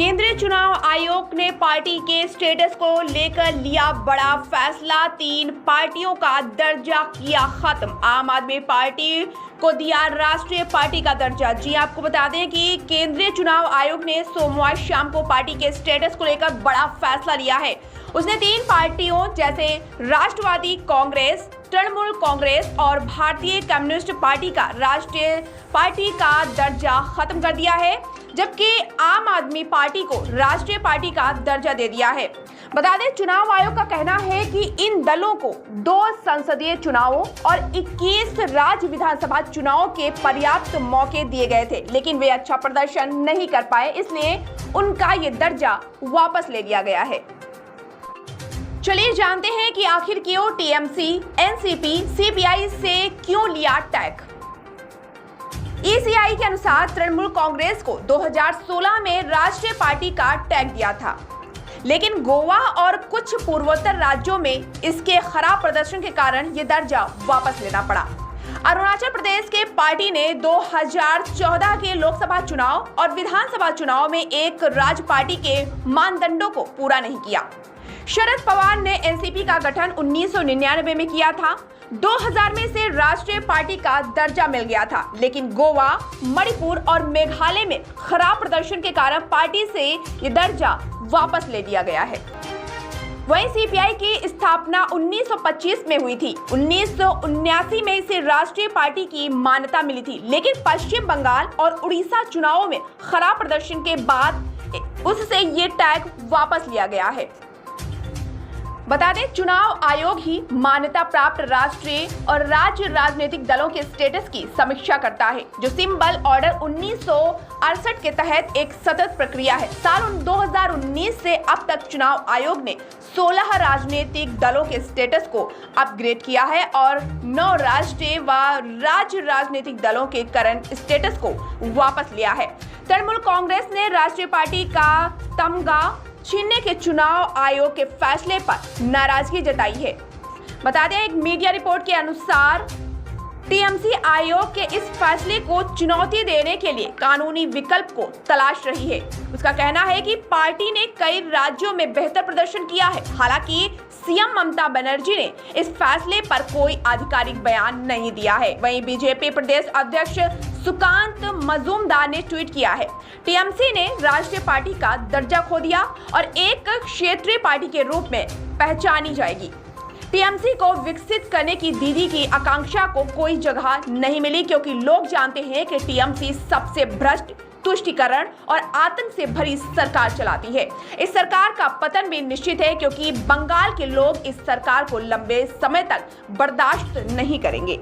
केंद्रीय चुनाव आयोग ने पार्टी के स्टेटस को लेकर लिया बड़ा फैसला। 3 पार्टियों का दर्जा किया खत्म। आम आदमी पार्टी को दिया राष्ट्रीय पार्टी का दर्जा। जी आपको बता दें कि केंद्रीय चुनाव आयोग ने सोमवार शाम को पार्टी के स्टेटस को लेकर बड़ा फैसला लिया है। उसने 3 पार्टियों जैसे राष्ट्रवादी कांग्रेस, तृणमूल कांग्रेस और भारतीय कम्युनिस्ट पार्टी का राष्ट्रीय पार्टी का दर्जा खत्म कर दिया है, जबकि आम आदमी पार्टी को राष्ट्रीय पार्टी का दर्जा दे दिया है। बता दें, चुनाव आयोग का कहना है कि इन दलों को 2 संसदीय चुनावों और 21 राज्य विधानसभा चुनावों के पर्याप्त मौके दिए गए थे, लेकिन वे अच्छा प्रदर्शन नहीं कर पाए, इसलिए उनका ये दर्जा वापस ले लिया गया है। चलिए जानते हैं कि आखिर क्यों टीएमसी, एनसीपी, सीपीआई से क्यों लिया टैग। ईसीआई के अनुसार तृणमूल कांग्रेस को 2016 में राष्ट्रीय पार्टी का टैग दिया था, लेकिन गोवा और कुछ पूर्वोत्तर राज्यों में इसके खराब प्रदर्शन के कारण ये दर्जा वापस लेना पड़ा। अरुणाचल प्रदेश के पार्टी ने 2014 के लोकसभा चुनाव और विधानसभा चुनाव में एक राज्य पार्टी के मानदंडों को पूरा नहीं किया। शरद पवार ने एनसीपी का गठन 1999 में किया था। 2000 में से राष्ट्रीय पार्टी का दर्जा मिल गया था, लेकिन गोवा, मणिपुर और मेघालय में खराब प्रदर्शन के कारण पार्टी से ये दर्जा वापस ले लिया गया है। वहीं सीपीआई की स्थापना 1925 में हुई थी। 1979 में इसे राष्ट्रीय पार्टी की मान्यता मिली थी, लेकिन पश्चिम बंगाल और उड़ीसा चुनावों में खराब प्रदर्शन के बाद उससे ये टैग वापस लिया गया है। बता दें, चुनाव आयोग ही मान्यता प्राप्त राष्ट्रीय और राज्य राजनीतिक दलों के स्टेटस की समीक्षा करता है, जो सिंबल ऑर्डर 1968 के तहत एक सतत प्रक्रिया है। साल 2019 से अब तक चुनाव आयोग ने 16 राजनीतिक दलों के स्टेटस को अपग्रेड किया है और 9 राष्ट्रीय व राज्य राजनीतिक दलों के करंट स्टेटस को वापस लिया है। तृणमूल कांग्रेस ने राष्ट्रीय पार्टी का तमगा छीनने के चुनाव आयोग के फैसले पर नाराजगी जताई है। बता दें, एक मीडिया रिपोर्ट के अनुसार टीएमसी आयोग के इस फैसले को चुनौती देने के लिए कानूनी विकल्प को तलाश रही है। उसका कहना है कि पार्टी ने कई राज्यों में बेहतर प्रदर्शन किया है। हालांकि सीएम ममता बनर्जी ने इस फैसले पर कोई आधिकारिक बयान नहीं दिया है। वहीं बीजेपी प्रदेश अध्यक्ष सुकांत मजूमदार ने ट्वीट किया है, टीएमसी ने राष्ट्रीय पार्टी का दर्जा खो दिया और एक क्षेत्रीय पार्टी के रूप में पहचानी जाएगी। टीएमसी को विकसित करने की दीदी की आकांक्षा को कोई जगह नहीं मिली, क्योंकि लोग जानते हैं कि टीएमसी सबसे भ्रष्ट, तुष्टीकरण और आतंक से भरी सरकार चलाती है। इस सरकार का पतन भी निश्चित है, क्योंकि बंगाल के लोग इस सरकार को लंबे समय तक बर्दाश्त नहीं करेंगे।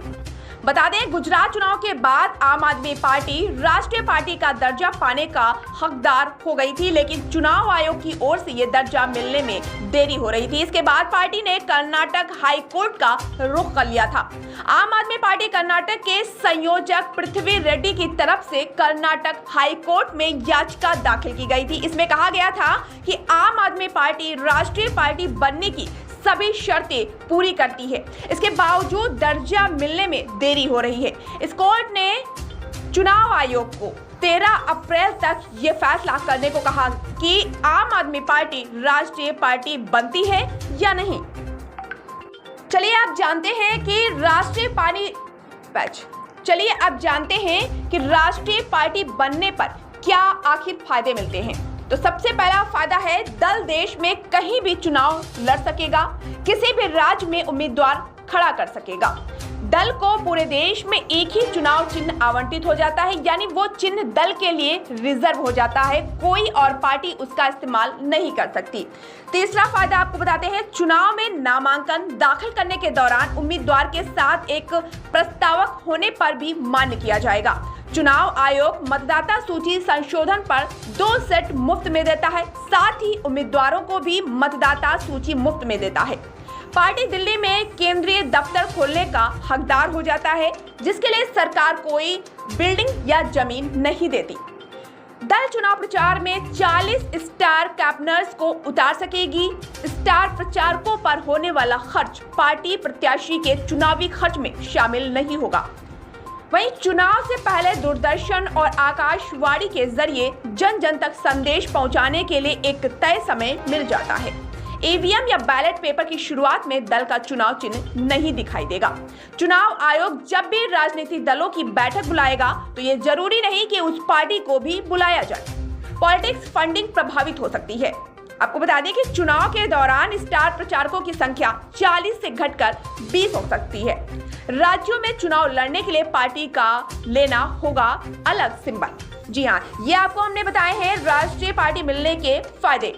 बता दें, गुजरात चुनाव के बाद आम आदमी पार्टी राष्ट्रीय पार्टी का दर्जा पाने का हकदार हो गई थी, लेकिन चुनाव आयोग की ओर से यह दर्जा मिलने में देरी हो रही थी। इसके बाद पार्टी ने कर्नाटक हाई कोर्ट का रुख कर लिया था। आम आदमी पार्टी कर्नाटक के संयोजक पृथ्वी रेड्डी की तरफ से कर्नाटक हाई कोर्ट में याचिका दाखिल की गई थी। इसमें कहा गया था कि आम आदमी पार्टी राष्ट्रीय पार्टी बनने की सभी शर्तें पूरी करती है, इसके बावजूद दर्जा मिलने में देरी हो रही है। इस कोर्ट ने चुनाव आयोग को 13 अप्रैल तक ये फैसला करने को कहा कि आम आदमी पार्टी राष्ट्रीय पार्टी बनती है या नहीं। चलिए अब जानते हैं कि राष्ट्रीय पार्टी बनने पर क्या आखिर फायदे मिलते हैं। तो सबसे पहला फायदा है, दल देश में कहीं भी चुनाव लड़ सकेगा, किसी भी राज्य में उम्मीदवार खड़ा कर सकेगा। दल को पूरे देश में एक ही चुनाव चिन्ह आवंटित हो जाता है, यानी वो चिन्ह दल के लिए रिजर्व हो जाता है, कोई और पार्टी उसका इस्तेमाल नहीं कर सकती। तीसरा फायदा आपको बताते हैं, चुनाव में नामांकन दाखिल करने के दौरान उम्मीदवार के साथ एक प्रस्तावक होने पर भी मान्य किया जाएगा। चुनाव आयोग मतदाता सूची संशोधन पर 2 सेट मुफ्त में देता है, साथ ही उम्मीदवारों को भी मतदाता सूची मुफ्त में देता है। पार्टी दिल्ली में केंद्रीय दफ्तर खोलने का हकदार हो जाता है, जिसके लिए सरकार कोई बिल्डिंग या जमीन नहीं देती। दल चुनाव प्रचार में 40 स्टार कैंपेनर्स को उतार सकेगी। स्टार प्रचारकों पर होने वाला खर्च पार्टी प्रत्याशी के चुनावी खर्च में शामिल नहीं होगा। वहीं चुनाव से पहले दूरदर्शन और आकाशवाणी के जरिए जन जन तक संदेश पहुंचाने के लिए एक तय समय मिल जाता है। ईवीएम या बैलेट पेपर की शुरुआत में दल का चुनाव चिन्ह नहीं दिखाई देगा। चुनाव आयोग जब भी राजनीतिक दलों की बैठक बुलाएगा तो ये जरूरी नहीं कि उस पार्टी को भी बुलाया जाए। पॉलिटिक्स फंडिंग प्रभावित हो सकती है। आपको बता दें कि चुनाव के दौरान स्टार प्रचारकों की संख्या 40 से घटकर 20 हो सकती है। राज्यों में चुनाव लड़ने के लिए पार्टी का लेना होगा अलग सिंबल। जी हाँ, ये आपको हमने बताए हैं राष्ट्रीय पार्टी मिलने के फायदे।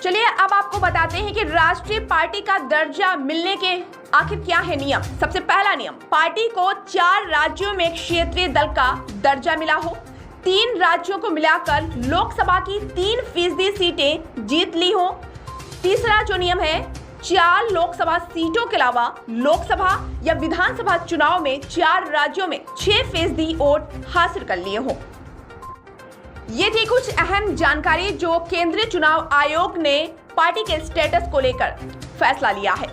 चलिए अब आपको बताते हैं कि राष्ट्रीय पार्टी का दर्जा मिलने के आखिर क्या है नियम। सबसे पहला नियम, पार्टी को 4 राज्यों में क्षेत्रीय दल का दर्जा मिला हो, 3 राज्यों को मिलाकर लोकसभा की 3% सीटें जीत ली हो। तीसरा जो नियम है, 4 लोकसभा सीटों के अलावा लोकसभा या विधानसभा चुनाव में 4 राज्यों में 6% वोट हासिल कर लिए हो। ये थी कुछ अहम जानकारी जो केंद्रीय चुनाव आयोग ने पार्टी के स्टेटस को लेकर फैसला लिया है।